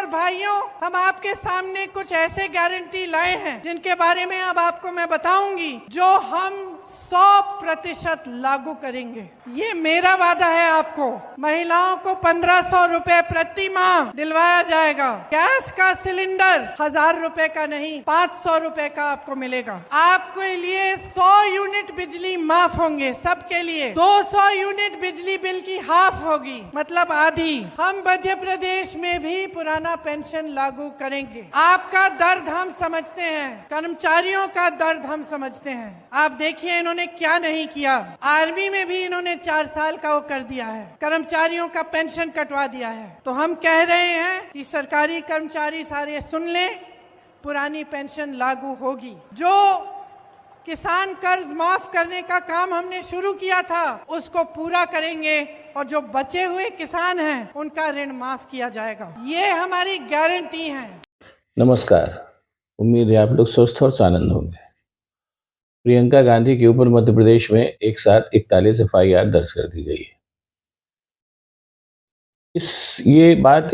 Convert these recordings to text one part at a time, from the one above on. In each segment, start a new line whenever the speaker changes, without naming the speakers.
भाइयों, हम आपके सामने कुछ ऐसे गारंटी लाए हैं जिनके बारे में अब आपको मैं बताऊंगी, जो हम 100% लागू करेंगे। ये मेरा वादा है आपको। महिलाओं को 1500 रुपए प्रति माह दिलवाया जाएगा। गैस का सिलेंडर 1000 रुपए का नहीं, 500 रुपए का आपको मिलेगा। आपके लिए 100 यूनिट बिजली माफ होंगे, सबके लिए 200 यूनिट बिजली बिल की हाफ होगी, मतलब आधी। हम मध्य प्रदेश में भी पुराना पेंशन लागू करेंगे। आपका दर्द हम समझते हैं, कर्मचारियों का दर्द हम समझते हैं। आप देखिए इन्होंने क्या नहीं किया। आर्मी में भी इन्होंने 4 साल का वो कर दिया है, कर्मचारियों का पेंशन कटवा दिया है। तो हम कह रहे हैं कि सरकारी कर्मचारी सारे सुन लें, पुरानी पेंशन लागू होगी। जो किसान कर्ज माफ करने का काम हमने शुरू किया था उसको पूरा करेंगे, और जो बचे हुए किसान हैं उनका ऋण माफ किया जाएगा। ये हमारी गारंटी है।
नमस्कार, उम्मीद है आप लोग स्वस्थ और आनंद होंगे। प्रियंका गांधी के ऊपर मध्य प्रदेश में एक साथ 41 FIR दर्ज कर दी गई है।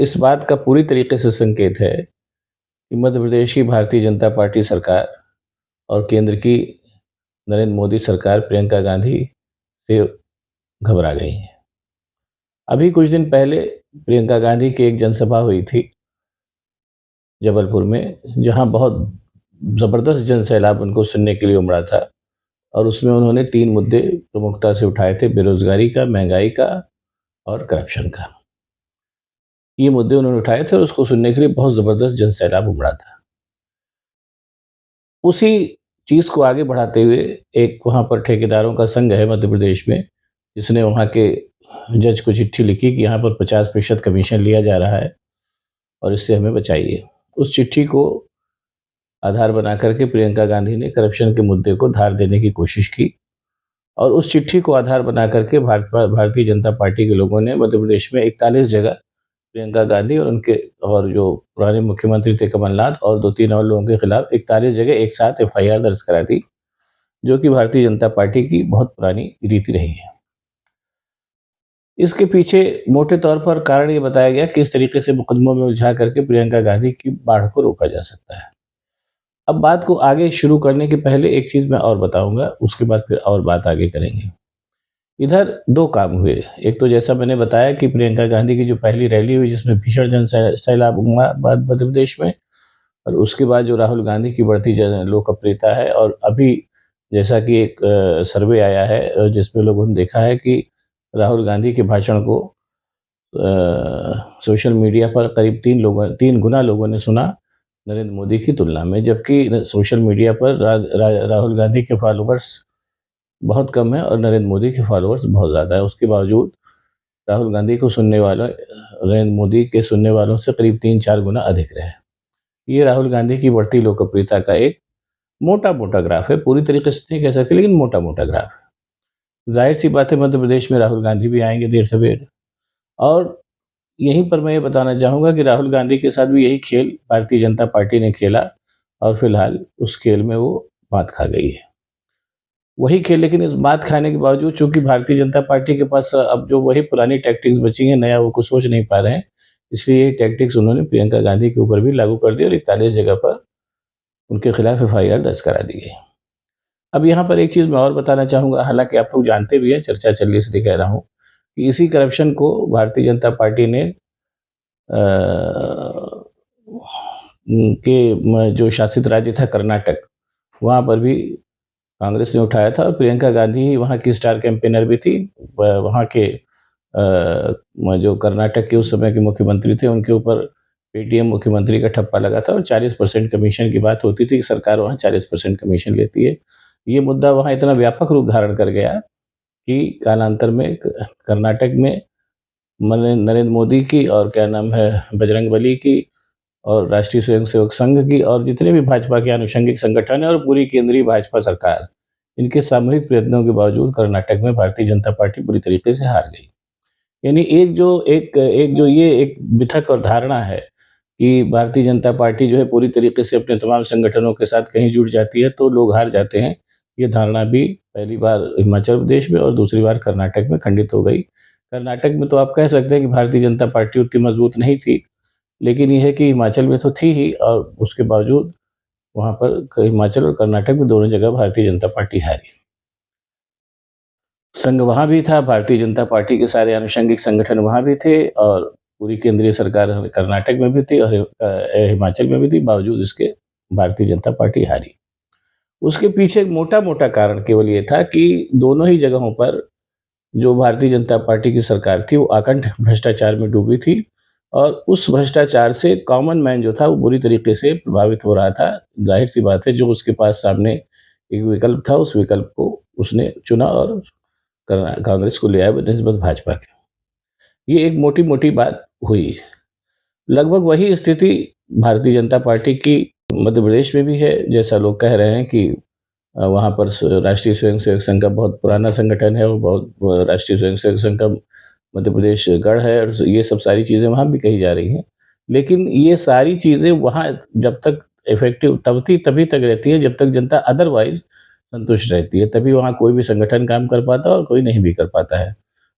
इस बात का पूरी तरीके से संकेत है कि मध्य प्रदेश की भारतीय जनता पार्टी सरकार और केंद्र की नरेंद्र मोदी सरकार प्रियंका गांधी से घबरा गई है। अभी कुछ दिन पहले प्रियंका गांधी की एक जनसभा हुई थी जबलपुर में, जहां बहुत ज़बरदस्त जनसैलाब उनको सुनने के लिए उमड़ा था, और उसमें उन्होंने 3 मुद्दे प्रमुखता से उठाए थे: बेरोजगारी का, महंगाई का और करप्शन का। ये मुद्दे उन्होंने उठाए थे और उसको सुनने के लिए बहुत ज़बरदस्त जनसैलाब उमड़ा था। उसी चीज़ को आगे बढ़ाते हुए एक वहाँ पर ठेकेदारों का संघ है मध्य प्रदेश में, जिसने वहाँ के जज को चिट्ठी लिखी कि यहाँ पर 50% कमीशन लिया जा रहा है और इससे हमें बचाइए। उस चिट्ठी को आधार बना करके प्रियंका गांधी ने करप्शन के मुद्दे को धार देने की कोशिश की, और उस चिट्ठी को आधार बना करके भारतीय जनता पार्टी के लोगों ने मध्य प्रदेश में 41 जगह प्रियंका गांधी और जो पुराने मुख्यमंत्री थे कमलनाथ और 2-3 और लोगों के खिलाफ 41 जगह एक साथ FIR दर्ज करा दी, जो कि भारतीय जनता पार्टी की बहुत पुरानी रीति रही है। इसके पीछे मोटे तौर पर कारण ये बताया गया कि इस तरीके से मुकदमों में उलझा करके प्रियंका गांधी की बाढ़ को रोका जा सकता है। अब बात को आगे शुरू करने के पहले एक चीज़ मैं और बताऊंगा, उसके बाद फिर और बात आगे करेंगे। इधर 2 काम हुए। एक तो जैसा मैंने बताया कि प्रियंका गांधी की जो पहली रैली हुई जिसमें भीषण जनसैलाब उमड़ा मध्य प्रदेश में, और उसके बाद जो राहुल गांधी की बढ़ती लोकप्रियता है, और अभी जैसा कि एक सर्वे आया है जिसमें लोगों ने देखा है कि राहुल गांधी के भाषण को सोशल मीडिया पर करीब 3 गुना लोगों ने सुना नरेंद्र मोदी की तुलना में, जबकि सोशल मीडिया पर राहुल गांधी के फॉलोअर्स बहुत कम है और नरेंद्र मोदी के फॉलोअर्स बहुत ज़्यादा है। उसके बावजूद राहुल गांधी को सुनने वालों नरेंद्र मोदी के सुनने वालों से करीब 3-4 गुना अधिक रहे। ये राहुल गांधी की बढ़ती लोकप्रियता का एक मोटा ग्राफ है, पूरी तरीके से नहीं कह सकते लेकिन मोटा ग्राफ है। जाहिर सी बात है मध्य प्रदेश में राहुल गांधी भी आएंगे देर सवेर, और यहीं पर मैं ये बताना चाहूँगा कि राहुल गांधी के साथ भी यही खेल भारतीय जनता पार्टी ने खेला, और फिलहाल उस खेल में वो मात खा गई है। वही खेल, लेकिन इस मात खाने के बावजूद चूंकि भारतीय जनता पार्टी के पास अब जो वही पुरानी टैक्टिक्स बची हैं, नया वो कुछ सोच नहीं पा रहे हैं, इसलिए ये टैक्टिक्स उन्होंने प्रियंका गांधी के ऊपर भी लागू कर दी और 41 जगह पर उनके खिलाफ FIR दर्ज करा दी गई। अब यहाँ पर एक चीज़ मैं और बताना चाहूँगा, हालांकि आप लोग जानते भी हैं, चर्चा चल रही इसलिए कह रहा हूँ कि इसी करप्शन को भारतीय जनता पार्टी ने जो शासित राज्य था कर्नाटक, वहाँ पर भी कांग्रेस ने उठाया था, और प्रियंका गांधी ही वहाँ की स्टार कैंपेनर भी थी। वहाँ के जो कर्नाटक के उस समय के मुख्यमंत्री थे, उनके ऊपर पेटीएम मुख्यमंत्री का ठप्पा लगा था और 40% कमीशन की बात होती थी कि सरकार वहाँ 40% कमीशन लेती है। ये मुद्दा वहाँ इतना व्यापक रूप धारण कर गया कि कालांतर में कर्नाटक में नरेंद्र मोदी की और क्या नाम है बजरंगबली की और राष्ट्रीय स्वयंसेवक संघ की और जितने भी भाजपा के आनुषंगिक संगठन है और पूरी केंद्रीय भाजपा सरकार, इनके सामूहिक प्रयत्नों के बावजूद कर्नाटक में भारतीय जनता पार्टी पूरी तरीके से हार गई। यानी एक जो ये एक मिथक और धारणा है कि भारतीय जनता पार्टी जो है पूरी तरीके से अपने तमाम संगठनों के साथ कहीं जुट जाती है तो लोग हार जाते हैं, ये धारणा भी पहली बार हिमाचल प्रदेश में और दूसरी बार कर्नाटक में खंडित हो गई। कर्नाटक में तो आप कह सकते हैं कि भारतीय जनता पार्टी उतनी मजबूत नहीं थी, लेकिन ये है कि हिमाचल में तो थी ही, और उसके बावजूद वहाँ पर हिमाचल और कर्नाटक में दोनों जगह भारतीय जनता पार्टी हारी। संघ वहाँ भी था, भारतीय जनता पार्टी के सारे आनुषंगिक संगठन वहाँ भी थे, और पूरी केंद्रीय सरकार कर्नाटक में भी थी और हिमाचल में भी थी, बावजूद इसके भारतीय जनता पार्टी हारी। उसके पीछे एक मोटा-मोटा कारण केवल ये था कि दोनों ही जगहों पर जो भारतीय जनता पार्टी की सरकार थी, वो अकंठ भ्रष्टाचार में डूबी थी, और उस भ्रष्टाचार से कॉमन मैन जो था, वो बुरी तरीके से प्रभावित हो रहा था। ज़ाहिर-सी बात है, जो उसके पास सामने एक विकल्प था, उस विकल्प को उसने चुना और कांग्रेस को ले आया बनिस्बत भाजपा के। ये एक मोटी-मोटी बात हुई। लगभग वही स्थिति भारतीय जनता पार्टी की मध्य प्रदेश में भी है, जैसा लोग कह रहे हैं कि वहाँ पर राष्ट्रीय स्वयंसेवक संघ का बहुत पुराना संगठन है, और बहुत राष्ट्रीय स्वयंसेवक संघ का मध्य प्रदेश गढ़ है, और ये सब सारी चीज़ें वहाँ भी कही जा रही हैं। लेकिन ये सारी चीज़ें वहाँ जब तक इफ़ेक्टिव तभी तक रहती है जब तक जनता अदरवाइज़ संतुष्ट रहती है, तभी वहाँ कोई भी संगठन काम कर पाता है और कोई नहीं भी कर पाता है।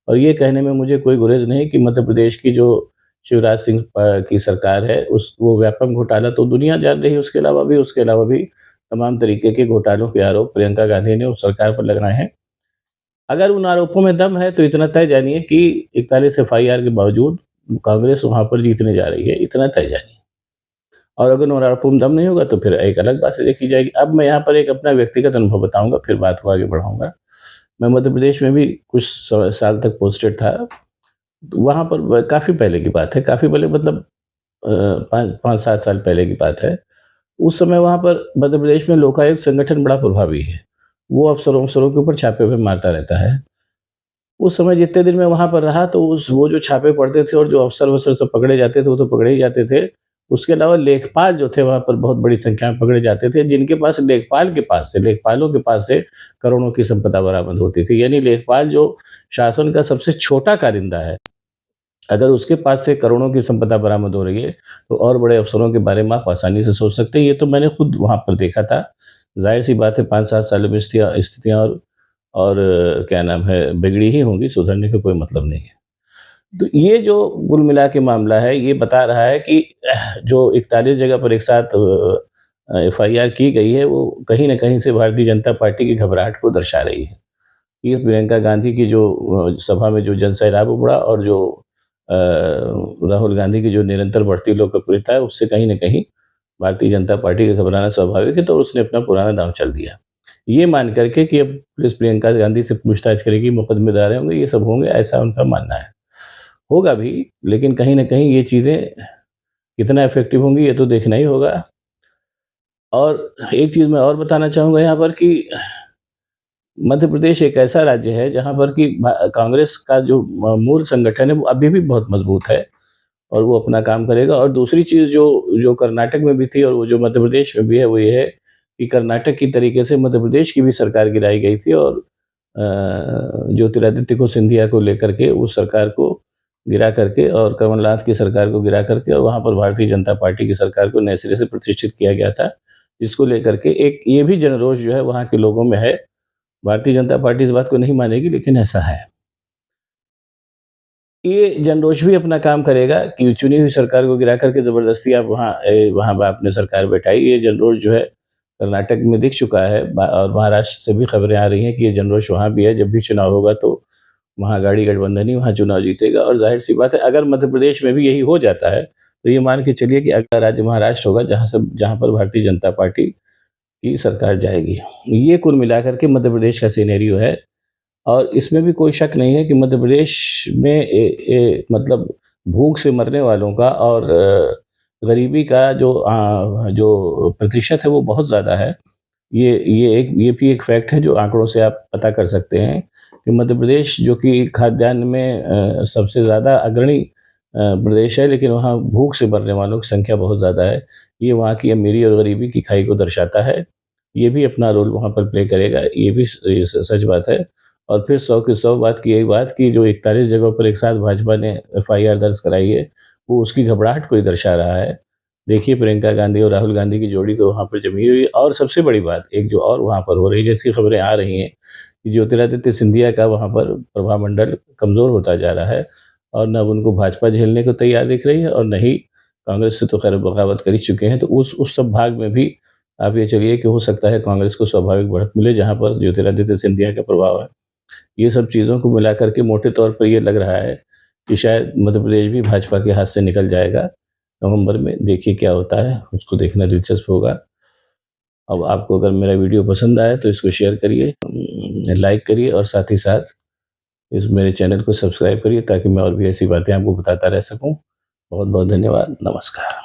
और ये कहने में मुझे कोई गुरेज़ नहीं कि मध्य प्रदेश की जो शिवराज सिंह की सरकार है, उस वो व्यापक घोटाला तो दुनिया जान रही है, उसके अलावा भी तमाम तरीके के घोटालों के आरोप प्रियंका गांधी ने उस सरकार पर लगाए हैं। अगर उन आरोपों में दम है, तो इतना तय जानिए कि 41 एफआईआर के बावजूद कांग्रेस वहाँ पर जीतने जा रही है, इतना तय जानिए। और अगर उन आरोपों में दम नहीं होगा, तो फिर एक अलग बात से देखी जाएगी। अब मैं यहाँ पर एक अपना व्यक्तिगत अनुभव बताऊँगा, फिर बात को आगे बढ़ाऊँगा। मैं मध्य प्रदेश में भी कुछ साल तक पोस्टेड था। वहाँ पर काफ़ी पहले की बात है, काफ़ी पहले मतलब 5-7 साल पहले की बात है। उस समय वहाँ पर मध्य प्रदेश में लोकायुक्त संगठन बड़ा प्रभावी है। वो अफ़सरों के ऊपर छापे मारता रहता है। उस समय जितने दिन मैं वहाँ पर रहा, तो वो जो छापे पड़ते थे और जो अफ़सर-वफ़सर सब पकड़े जाते थे, वो तो पकड़े ही जाते थे। उसके अलावा लेखपाल जो थे वहाँ पर बहुत बड़ी संख्या में पकड़े जाते थे, जिनके पास लेखपालों के पास से करोड़ों की संपदा बरामद होती थी। यानी लेखपाल जो शासन का सबसे छोटा कारिंदा है, अगर उसके पास से करोड़ों की संपदा बरामद हो रही है, तो और बड़े अफ़सरों के बारे में आप आसानी से सोच सकते हैं। ये तो मैंने खुद वहाँ पर देखा था। ज़ाहिर-सी बात है, 5-7 सालों में स्थितियाँ और क्या नाम है, बिगड़ी ही होंगी, सुधरने का कोई मतलब नहीं है। तो ये जो कुल मिला के मामला है, ये बता रहा है कि जो 41 जगह पर एक साथ एफआईआर की गई है, वो कहीं न कहीं से भारतीय जनता पार्टी की घबराहट को दर्शा रही है। ये प्रियंका गांधी की जो सभा में जो जनसैलाब उमड़ा, और जो राहुल गांधी की जो निरंतर बढ़ती लोकप्रियता है, उससे कहीं न कहीं भारतीय जनता पार्टी का घबराना स्वाभाविक है, तो उसने अपना पुराना दांव चल दिया। ये मान कर के कि अब पुलिस प्रियंका गांधी से पूछताछ करेगी, मुकदमे दायर होंगे, ये सब होंगे, ऐसा उनका मानना है। होगा भी, लेकिन कहीं न कहीं ये चीज़ें कितना इफ़ेक्टिव होंगी, ये तो देखना ही होगा। और एक चीज़ मैं और बताना चाहूँगा यहाँ पर कि मध्य प्रदेश एक ऐसा राज्य है जहाँ पर कि कांग्रेस का जो मूल संगठन है, वो अभी भी बहुत मजबूत है, और वो अपना काम करेगा। और दूसरी चीज़ जो जो कर्नाटक में भी थी, और वो जो मध्य प्रदेश में भी है, वो ये है कि कर्नाटक की तरीके से मध्य प्रदेश की भी सरकार गिराई गई थी, और ज्योतिरादित्य को सिंधिया को लेकर के उस सरकार को गिरा करके, और कमलनाथ की सरकार को गिरा करके, और वहाँ पर भारतीय जनता पार्टी की सरकार को नए सिरे से प्रतिष्ठित किया गया था, जिसको लेकर के एक ये भी जनरोष जो है वहाँ के लोगों में है। भारतीय जनता पार्टी इस बात को नहीं मानेगी, लेकिन ऐसा है। ये जनरोष भी अपना काम करेगा कि चुनी हुई सरकार को गिरा करके ज़बरदस्ती आप वहाँ आपने सरकार बैठाई। ये जनरोष जो है कर्नाटक में दिख चुका है, और महाराष्ट्र से भी खबरें आ रही हैं कि ये जनरोष वहाँ भी है। जब भी चुनाव होगा, तो महागठबंधन गठबंधन ही वहाँ चुनाव जीतेगा, और ज़ाहिर-सी बात है, अगर मध्य प्रदेश में भी यही हो जाता है, तो ये मान के चलिए कि अगला राज्य महाराष्ट्र होगा, जहाँ पर भारतीय जनता पार्टी की सरकार जाएगी। ये कुल मिलाकर के मध्य प्रदेश का सिनेरियो है, और इसमें भी कोई शक नहीं है कि मध्य प्रदेश में मतलब भूख से मरने वालों का और गरीबी का जो प्रतिशत है, वो बहुत ज़्यादा है। ये भी एक फैक्ट है, जो आंकड़ों से आप पता कर सकते हैं कि मध्य प्रदेश, जो कि खाद्यान्न में सबसे ज़्यादा अग्रणी प्रदेश है, लेकिन वहाँ भूख से मरने वालों की संख्या बहुत ज़्यादा है। ये वहाँ की अमीरी और गरीबी की खाई को दर्शाता है। ये भी अपना रोल वहाँ पर प्ले करेगा, ये भी सच बात है। और फिर 100 की 100 बात की यही बात कि जो 41 जगहों पर एक साथ भाजपा ने एफआईआर दर्ज कराई है, वो उसकी घबराहट को ही दर्शा रहा है। देखिए, प्रियंका गांधी और राहुल गांधी की जोड़ी तो वहाँ पर जमी हुई है, और सबसे बड़ी बात एक जो और वहाँ पर हो रही है, जैसी खबरें आ रही हैं कि ज्योतिरादित्य सिंधिया का वहाँ पर प्रभामंडल कमज़ोर होता जा रहा है, और न अब उनको भाजपा झेलने को तैयार दिख रही है, और न ही कांग्रेस से तो खैर बगावत कर ही चुके हैं, तो उस सब भाग में भी आप ये चलिए कि हो सकता है कांग्रेस को स्वाभाविक बढ़त मिले, जहाँ पर ज्योतिरादित्य सिंधिया का प्रभाव है। ये सब चीज़ों को मिला करके मोटे तौर पर ये लग रहा है कि शायद मध्य प्रदेश भी भाजपा के हाथ से निकल जाएगा नवंबर में। देखिए क्या होता है, उसको देखना दिलचस्प होगा। अब आपको अगर मेरा वीडियो पसंद आए तो इसको शेयर करिए, लाइक करिए और साथ ही साथ इस मेरे चैनल को सब्सक्राइब करिए ताकि मैं और भी ऐसी बातें आपको बताता रह सकूं। बहुत बहुत धन्यवाद। नमस्कार।